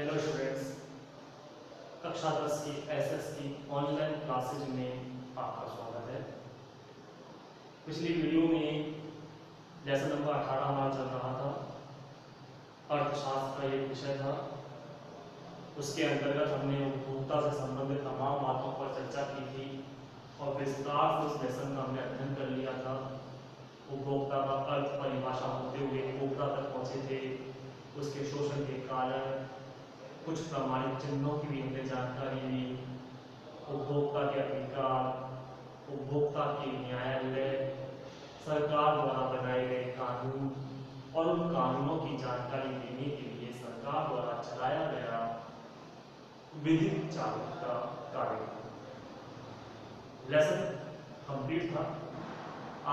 Hello students, कक्षा 10 की SS की ऑनलाइन क्लासेज में आपका स्वागत है। पिछली वीडियो में लेसन नंबर 18 हमारा चल रहा था। अर्थशास्त्र का एक विषय था। उसके अंतर्गत हमने उपभोक्ता से संबंधित तमाम बातों पर चर्चा की थी और विस्तार से उस लेसन का हमने अध्ययन कर लिया था। उपभोक्ता का अर्थ परिभाषा होते हुए उपभोक्ता तक पहुंचे थे, उसके शोषण के कारण, कुछ प्रमाणित चिन्हों की भी हमने जानकारी ली, उपभोक्ता के अधिकार, उपभोक्ता के न्यायालय, सरकार द्वारा बनाए गए कानून और उन कानूनों की जानकारी देने के लिए सरकार द्वारा चलाया गया विधिक जागरूकता कार्यक्रम। लेसन कंप्लीट था।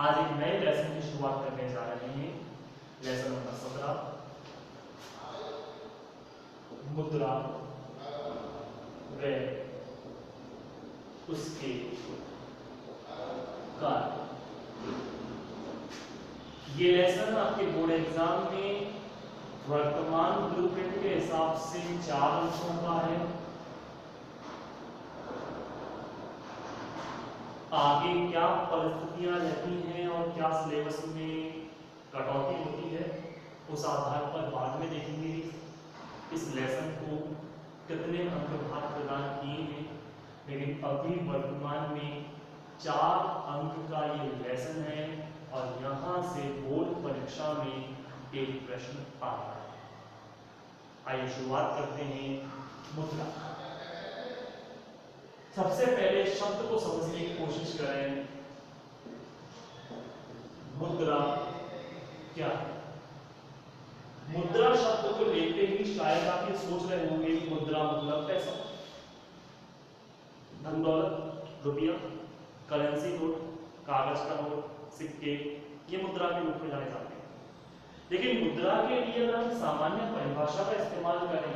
आज एक नए लेसन की शुरुआत करने जा रहे हैं। लेसन नंबर 17, मुद्रा व उसके कार्य। ये लेसन आपके बोर्ड एग्जाम में वर्तमान ब्लूप्रिंट के हिसाब से 4 अंकों का है। आगे क्या परिस्थितियां रहती हैं और क्या सिलेबस में कटौती होती है, उस आधार पर बाद में देखेंगे इस लेसन को कितने अंक भाग प्रदान किए हैं। लेकिन अभी वर्तमान में 4 अंक का ये लेसन है और यहाँ से बोर्ड परीक्षा में एक प्रश्न आ रहा है। आइए शुरुआत करते हैं। मुद्रा। सबसे पहले शब्द को समझने की कोशिश करें। मुद्रा क्या है? मुद्रा शब्द को लेते ही शायद आप ये सोच रहे होंगे कि मुद्रा मतलब पैसा, धन दौलत, रुपया, करेंसी नोट, कागज का नोट, सिक्के, ये मुद्रा के रूप में जाने जाते हैं। लेकिन मुद्रा के लिए अगर हम सामान्य परिभाषा का इस्तेमाल करें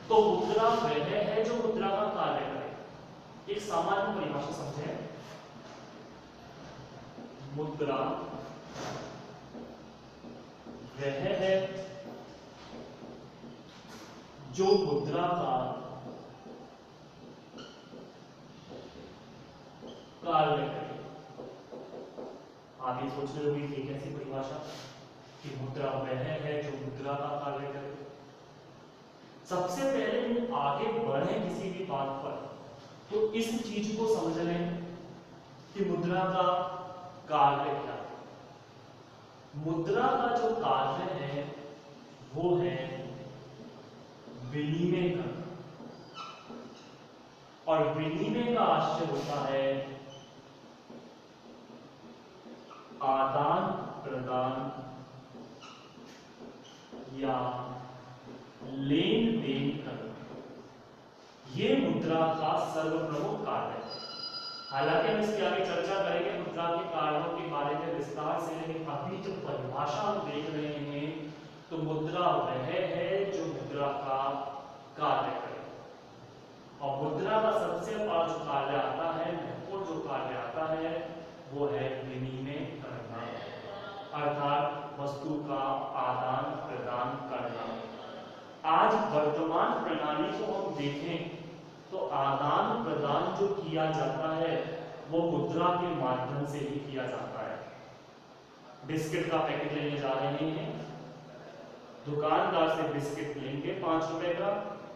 तो मुद्रा वह है जो मुद्रा का कार्य करे। एक सामान्य परिभाषा समझें। मुद्रा वह है जो मुद्रा का कार्य करे। आप ये सोच रहे होंगे कि कैसी परिभाषा कि मुद्रा वह है जो मुद्रा का कार्य करे। सबसे पहले हम आगे बढ़े किसी भी बात पर तो इस चीज को समझ लें कि मुद्रा का कार्य क्या है। मुद्रा का जो कार्य है वो है विनिमय करना, और विनिमय का आशय होता है आदान प्रदान या लेन देन करना। ये मुद्रा का सर्वप्रमुख कार्य है। हालांकि हम इसके आगे चर्चा करेंगे मुद्रा के कार्यों के बारे में विस्तार से, लेकिन अभी जो परिभाषा हम देख रहे हैं तो मुद्रा वह है जो मुद्रा का कार्य करे। और मुद्रा का सबसे बड़ा जो कार्य आता है, महत्वपूर्ण जो कार्य आता है, वो है विनिमय करना, अर्थात वस्तु का आदान प्रदान करना। आज वर्तमान प्रणाली को हम देखें तो आदान प्रदान जो किया जाता है वो मुद्रा के माध्यम से ही किया जाता है। बिस्किट का पैकेट लेने जा रहे हैं, दुकानदार से बिस्किट लेंगे 5 रुपए का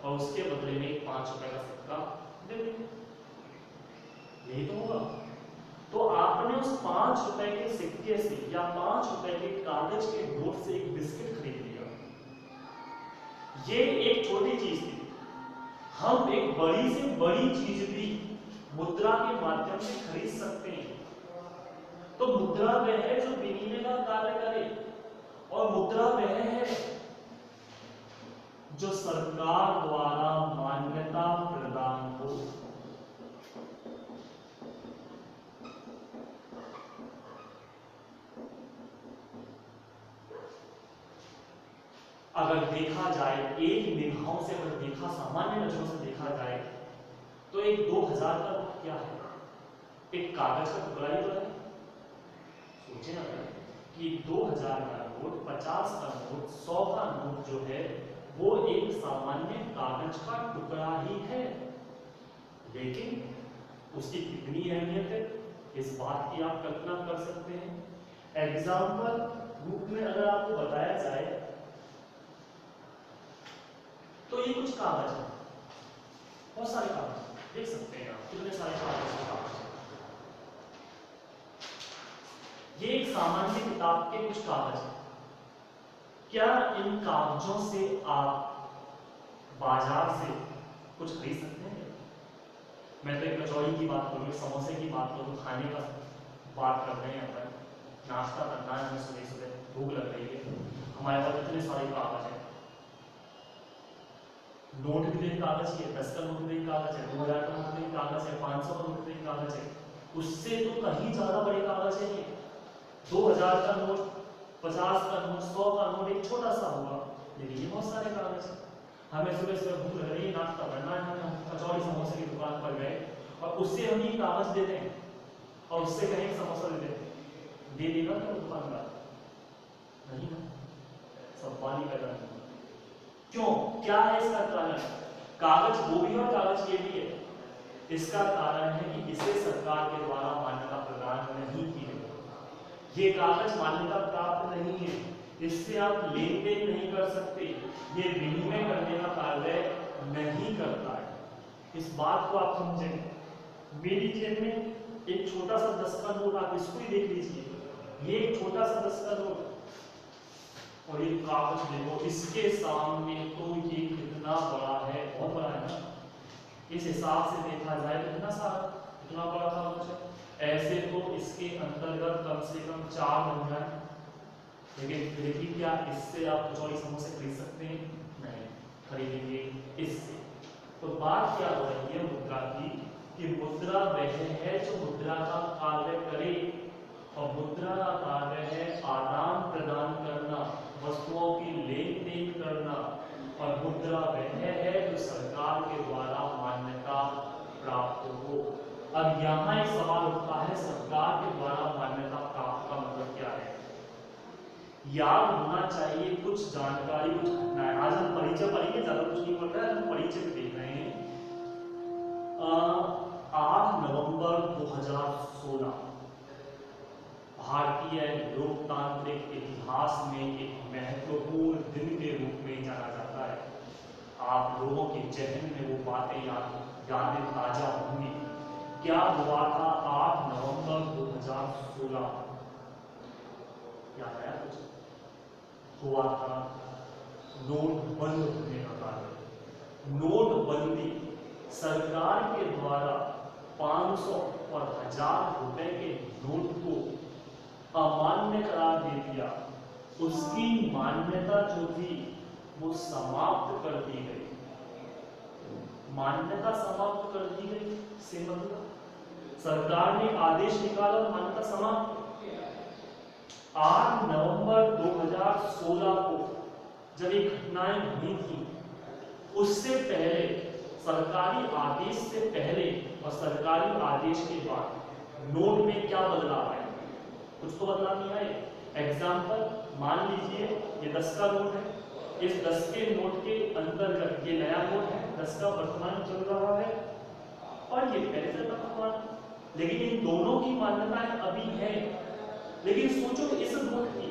और उसके बदले में 5 रुपए का सिक्का दे देंगे। यही तो होगा। तो आपने उस 5 रुपए के सिक्के से या 5 रुपए के कागज के नोट से एक बिस्किट खरीद लिया। ये एक छोटी चीज थी। हम एक बड़ी से बड़ी चीज भी मुद्रा के माध्यम से खरीद सकते हैं। तो मुद्रा वह है जो विनिमय का कार्य करे, और मुद्रा वह है जो सरकार द्वारा मान्यता प्रदान हो। अगर देखा जाए एक निगाहों से, अगर देखा सामान्य नजरों से देखा जाए तो एक 2000 का नोट क्या है? एक कागज का टुकड़ा ही तो है। सोचे ना कि 2000 का नोट, 50 का नोट, 100 का नोट जो है वो एक सामान्य कागज का टुकड़ा ही है, लेकिन उसकी कितनी अहमियत है इस बात की आप कल्पना कर सकते हैं। एग्जाम्पल रूप में अगर आपको बताया जाए तो ये कुछ कागज है, बहुत सारे कागज देख सकते हैं आप, कितने सारे कागज हैं। ये एक सामान्य किताब के कुछ कागज हैं। क्या इन कागजों से आप बाजार से कुछ खरीद सकते हैं? मैं तो एक कचौड़ी की बात करूँ, समोसे की बात करूँ, खाने का बात कर रहे हैं, अपन नाश्ता करना है, हमें सुबह सुबह भूख लग रही है, हमारे पास इतने सारे कागज हैं। नोट भी तो कागज की है, 10 का नोट भी कागज है, 2000 का नोट भी कागज है, 500 का नोट भी कागज है, उससे तो कहीं ज्यादा बड़े कागज है ये। 2000 का नोट, 50 का नोट, 100 का नोट एक छोटा सा होगा, लेकिन ये बहुत सारे कागज है। हमें सुबह सुबह भूख लग रही है, नाश्ता करना है, हम कचौड़ी समोसे की दुकान पर गए और उससे हम ये कागज दे दें और उससे कहें समोसा दे दें, दे देगा क्या दुकानदार? नहीं ना, सब पानी पैदा नहीं। क्यों? क्या है इसका कारण? कागज वो भी और कागज ये भी है। इसका कारण है कि इसे सरकार के द्वारा मान्यता प्रदान नहीं की गई। ये कागज मान्यता प्राप्त नहीं है, इससे आप लेन देन नहीं कर सकते, ये विनिमय करने का कार्य नहीं करता है। इस बात को आप समझें। मेरी जेब में एक छोटा सा 10 का नोट, आप इसको ही देख लीजिए, ये एक छोटा सा 10 का नोट और ये कागज देखो, इसके सामने तो ये कितना बड़ा है, बहुत बड़ा है ना। इस हिसाब से देखा जाए कितना सारा, कितना बड़ा कागज है। ऐसे तो इसके अंतर्गत कम से कम 4 बन जाए, लेकिन फिर भी क्या इससे आप कचौड़ी समोसे खरीद सकते हैं? नहीं खरीदेंगे इससे। तो बात क्या हो रही है मुद्रा की, कि मुद्रा वह है जो मुद्रा का कार्य करे, और मुद्रा का कार्य है आदान प्रदान करना, वस्तुओं की लेन देन करना, और मुद्रा वह है जो सरकार के द्वारा मान्यता प्राप्त हो। अब यहाँ एक सवाल उठता है, सरकार के द्वारा मान्यता प्राप्त का मतलब क्या है? याद होना चाहिए कुछ जानकारी, कुछ घटनाएं। आज हम परिचय पढ़ेंगे, ज्यादा कुछ नहीं पढ़ रहा है, हम परिचय में देख रहे हैं। 8 नवंबर 2016 भारतीय लोकतांत्रिक इतिहास में एक महत्वपूर्ण दिन के रूप में जाना जाता है। आप लोगों के जहन में वो बातें यादें ताजा होंगी। क्या हुआ था 8 नवंबर 2016? याद आया कुछ? हुआ था नोट बंद होने का कार्य। नोटबंदी सरकार के द्वारा 500 और 1000 रुपए के नोट को अमान्य करार दे दिया। उसकी मान्यता जो थी वो समाप्त कर दी गई। मान्यता समाप्त कर दी गई से मतलब सरकार ने आदेश निकाला और मान्यता समाप्त। 8 नवंबर 2016 को जब ये घटनाएं हुई थी, उससे पहले, सरकारी आदेश से पहले और सरकारी आदेश के बाद नोट में क्या बदलाव आया? कुछ तो बदलाव नहीं आए। एग्जाम्पल मान लीजिए ये 10 का नोट है, इस 10 के नोट के अंतर्गत ये नया नोट है, 10 का वर्तमान चल रहा है और ये पहले से वर्तमान, लेकिन इन दोनों की मान्यताएं अभी है। लेकिन सोचो इस नोट की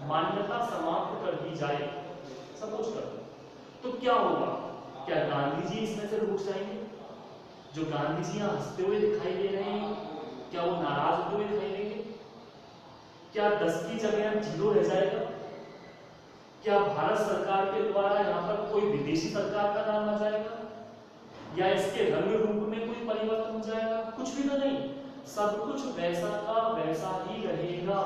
मान्यता समाप्त कर दी जाए, सब कुछ कर दो, तो क्या होगा? क्या गांधी जी इसमें से रुक जाएंगे? जो गांधी जी यहाँ हंसते हुए दिखाई दे रहे हैं, क्या वो नाराज होते हुए दिखाई देंगे? क्या 10 की जगह 0 रह जाएगा? क्या भारत सरकार के द्वारा यहाँ पर कोई विदेशी सरकार का नाम आ जाएगा? या इसके रंग रूप में कोई परिवर्तन हो जाएगा? कुछ भी तो नहीं, सब कुछ वैसा का वैसा ही रहेगा।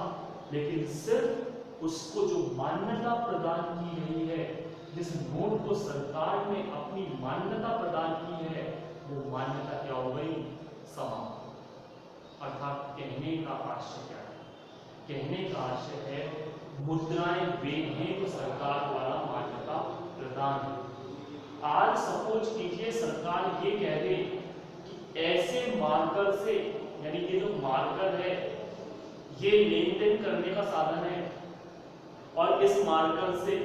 लेकिन सिर्फ उसको जो मान्यता प्रदान की गई है, जिस नोट को सरकार ने अपनी मान्यता प्रदान की है, वो मान्यता क्या हो गई? समाप्त। अर्थात कहने का आशय क्या है? कहने का आशय है मुद्राएं वे हैं जो सरकार द्वारा मान्यता प्रदान है। आज सपोज कीजिए सरकार ये कह दे कि ऐसे मार्कर से, यानी ये जो मार्कर है ये लेन देन करने का साधन है, और इस मार्कर से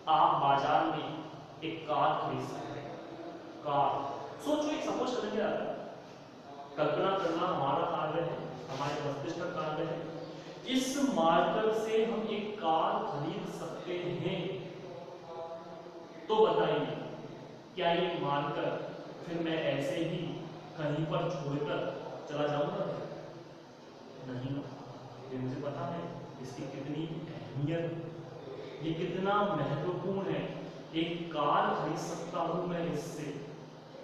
आप बाजार में एक कार खरीद सकते हैं। कार सोचो, एक सपोज करने के आता है, कल्पना करना हमारा कार्य है, हमारे मस्तिष्क का कार्य है। इस मार्कर से हम एक कार खरीद सकते हैं, तो बताइए क्या ये मार्कर फिर मैं ऐसे ही कहीं पर छोड़कर चला जाऊंगा? नहीं, ये मुझे पता है इसकी कितनी अहमियत, ये कितना महत्वपूर्ण है। एक कार खरीद सकता हूं मैं इससे,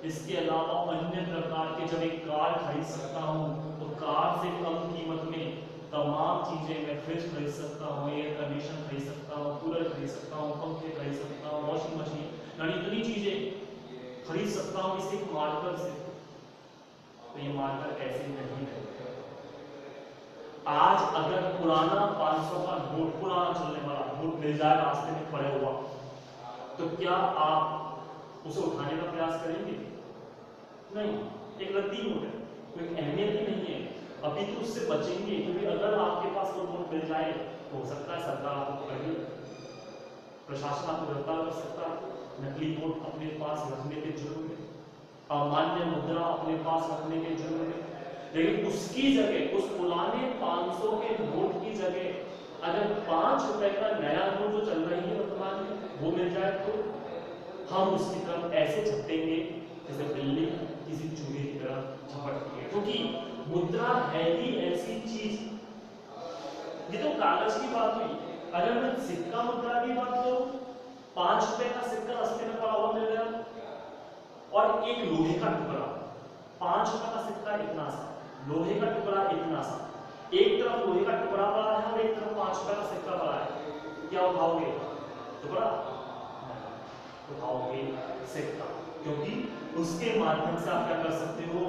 इसके अलावा अन्य प्रकार के जब एक कार खरीद सकता हूं तो कार से कम कीमत में तमाम चीजें, मैं फ्रिज खरीद सकता हूँ, एयर कंडीशन खरीद सकता हूँ, कूलर खरीद सकता हूँ, पंखे खरीद सकता हूँ, वॉशिंग मशीन, यानी इतनी चीजें खरीद सकता हूँ इस एक मार्कर से। तो ये मार्कर ऐसे नहीं है। आज अगर पुराना 500 का नोट, पुराना चलने वाला नोट मिल जाए रास्ते में पड़े हुआ, तो क्या आप उसे उठाने का प्रयास करेंगे? नहीं, एक रद्दी नोट है, कोई अहमियत ही नहीं है, अभी तो उससे बचेंगे, क्योंकि अगर आपके पास वो नोट मिल जाए तो हो सकता है सरकार आपको पकड़े, प्रशासन आपको गिरफ्तार कर सकता है। नकली नोट अपने पास रखने के जुर्म में, अमान्य मुद्रा अपने पास रखने के जुर्म में। लेकिन उसकी जगह, उस पुराने 500 के नोट की जगह अगर 5 रुपए का नया नोट जो चल रही है वर्तमान में वो मिल जाए, तो हम उसकी तरफ ऐसे झपटेंगे जैसे बिल्ली किसी चूहे की तरफ झपटती है, क्योंकि मुद्रा है ही ऐसी चीज। ये तो कागज की बात हुई, अगर मैं सिक्का मुद्रा की बात करूं, 5 रुपए का सिक्का रास्ते में पड़ा हुआ मिल गया और एक लोहे का टुकड़ा, 5 रुपए का सिक्का इतना सा, लोहे का टुकड़ा इतना सा, एक तरफ लोहे का टुकड़ा पड़ा है और एक तरफ 5 रुपए का सिक्का पड़ा है, क्या उठाओगे? टुकड़ा? उठाओगे सिक्का, क्योंकि उसके माध्यम से आप क्या कर सकते हो?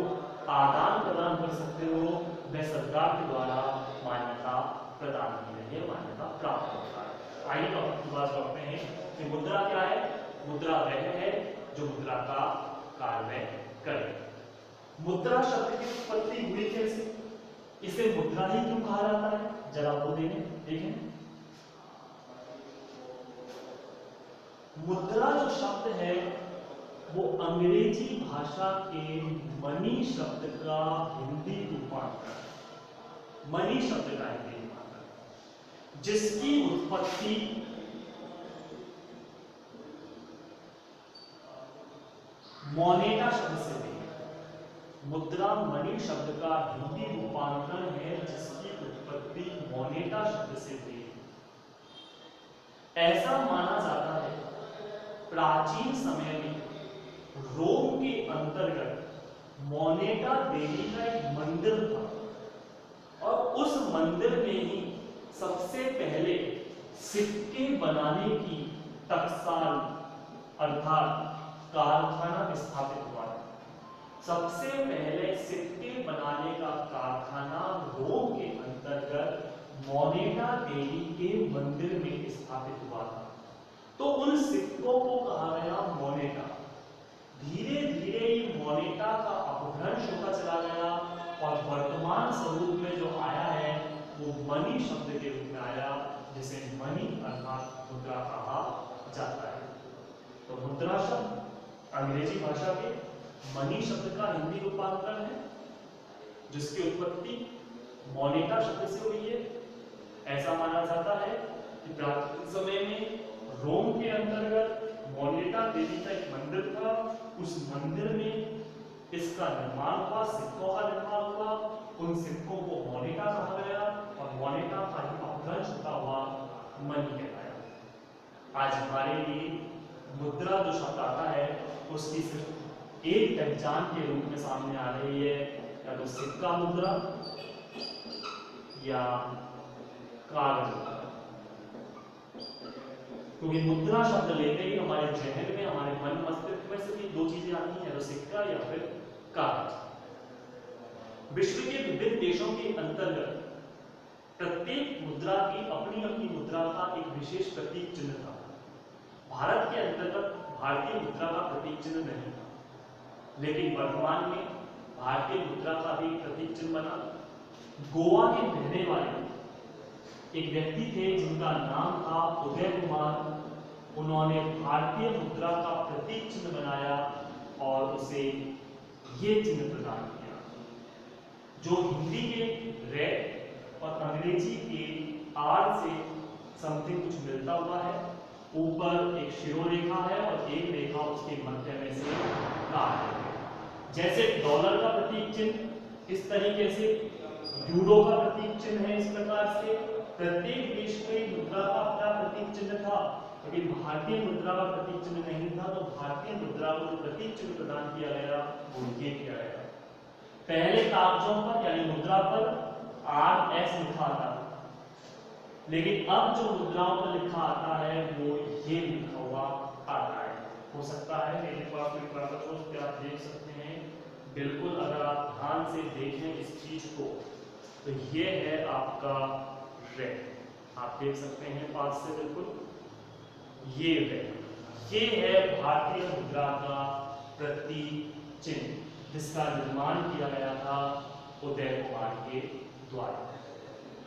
आदान प्रदान कर सकते हो, वह सरकार के द्वारा मान्यता प्रदान की गई है, मान्यता प्राप्त होता है। आइए टॉपिक की बात करते हैं कि मुद्रा क्या है। मुद्रा वह है जो मुद्रा का कार्य करे। मुद्रा शब्द की उत्पत्ति हुई कैसे? इसे मुद्रा ही क्यों कहा जाता है? जरा वो देखें। मुद्रा जो शब्द है वो अंग्रेजी भाषा के मनी शब्द का हिंदी रूपांतर, मनी शब्द का हिंदी रूपांतर, जिसकी उत्पत्ति मोनेटा शब्द से हुई है। मुद्रा मनी शब्द का हिंदी रूपांतर है जिसकी उत्पत्ति मोनेटा शब्द से हुई है। ऐसा माना जाता है प्राचीन समय में रोम के अंतर्गत मोनेटा देवी का एक मंदिर था और उस मंदिर में ही सबसे पहले सिक्के बनाने की टकसाल अर्थात कारखाना स्थापित हुआ था। सबसे पहले सिक्के बनाने का कारखाना रोम के अंतर्गत मोनेटा देवी के मंदिर में स्थापित हुआ था। तो उन सिक्कों को कहा गया मोनेटा। धीरे धीरे ये मोनेटा का अपभ्रंश होता चला गया और वर्तमान स्वरूप में जो आया है वो मनी शब्द के रूप में आया, जिसे मनी अर्थात मुद्रा कहा जाता है। तो मुद्रा शब्द अंग्रेजी भाषा के मनी शब्द का हिंदी रूपांतर है, जिसकी उत्पत्ति मोनेटा शब्द से हुई है। ऐसा माना जाता है कि प्राचीन समय में रोम के अंतर्गत मोनेटा देवी का एक मंदिर था, उस मंदिर में इसका निर्माण हुआ, सिक्कों का निर्माण हुआ, उन सिक्कों को मोनेटा कहा गया और मोनेटा का ही अपभ्रंश होता हुआ मनी कहलाया। आज हमारे लिए मुद्रा जो शब्द आता है उसकी सिर्फ एक पहचान के रूप में सामने आ रही है, या तो सिक्का मुद्रा या कागज मुद्रा। क्योंकि मुद्रा शब्द लेते ही हमारे जहन में, हमारे मन मस्तिष्क में सिर्फ दो चीजें आती हैं, तो सिक्का या फिर कागज। विश्व के विभिन्न देशों के अंतर्गत प्रत्येक मुद्रा की अपनी अपनी मुद्रा का एक विशेष प्रतीक चिन्ह था। भारत के अंतर्गत भारतीय मुद्रा का प्रतीक चिन्ह नहीं था, लेकिन वर्तमान में भारतीय मुद्रा का भी प्रतीक चिन्ह बना। गोवा के रहने वाले एक व्यक्ति थे जिनका नाम था उदय कुमार उन्होंने भारतीय मुद्रा का प्रतीक चिन्ह बनाया और उसे ये चिन्ह प्रदान किया, जो हिंदी के रेड और अंग्रेजी के आर से समथिंग कुछ मिलता हुआ है। ऊपर एक शिरोरेखा है और एक रेखा उसके मध्य में से काट है। जैसे डॉलर का प्रतीक चिन्ह इस तरीके से, यूरो का प्रतीक चिन्ह है इस प्रकार से, प्रत्येक देश में मुद्रा का अपना प्रतीक चिन्ह था, लेकिन भारतीय मुद्रा का प्रतीक चिन्ह नहीं था। तो भारतीय मुद्रा को जो प्रतीक चिन्ह प्रदान किया गया वो ये किया गया। पहले कागजों पर यानी मुद्रा पर RS लिखा था, लेकिन अब जो मुद्राओं पर लिखा आता है वो ये लिखा हुआ आता है। हो सकता है मेरे पास कोई कागज हो तो आप देख सकते हैं। बिल्कुल अगर आप ध्यान से देखें इस चीज को तो ये है आपका रेड, आप देख सकते हैं पास से बिल्कुल ये रेड, ये है भारतीय मुद्रा का प्रतीक चिन्ह जिसका निर्माण किया गया था उदय कुमार के द्वारा।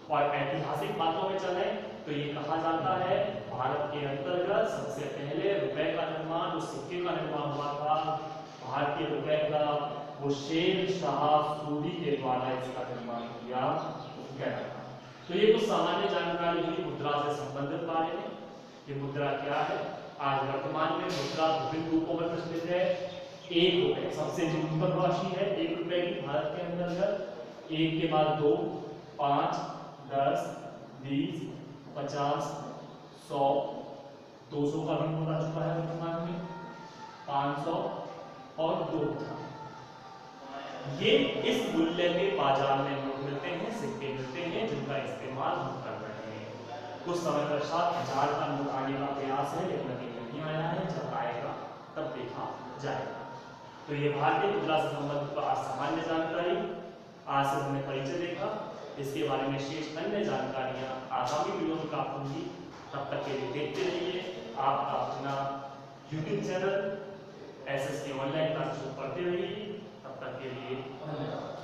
और ऐतिहासिक बातों में चले तो ये कहा जाता है भारत के अंतर्गत सबसे पहले रुपए का निर्माण, उस सिक्के का निर्माण हुआ था भारतीय रुपए का, वो शेर शाह सूरी के द्वारा इसका निर्माण किया गया था। तो ये कुछ सामान्य जानकारी हुई मुद्रा से संबंधित बारे में। ये मुद्रा क्या है? आज वर्तमान में मुद्रा विभिन्न रूपों में प्रचलित है। 1 रुपए सबसे न्यूनतम राशि है 1 रुपए की भारत के अंतर्गत। 1 के बाद 2, 5, 10, 20, 50, 100, 200 का भी नोट आ चुका है वर्तमान में, 500 और 2000। ये इस मूल्य के बाजार में नोट मिलते हैं, सिक्के मिलते हैं जिनका इस्तेमाल हम कर रहे हैं। कुछ समय पश्चात 1000 का नोट आने का प्रयास है लेकिन अभी नहीं आया है, जब आएगा तब देखा जाएगा। तो ये भारतीय मुद्रा से संबंधित सामान्य जानकारी आज से हमने परिचय देखा। इसके बारे में शेष अन्य जानकारियां आगामी वीडियो में प्राप्त होंगी। तब तक के लिए देखते रहिए आपका अपना YouTube channel SSK online classes को पढ़ते रहिए। तब तक के लिए धन्यवाद।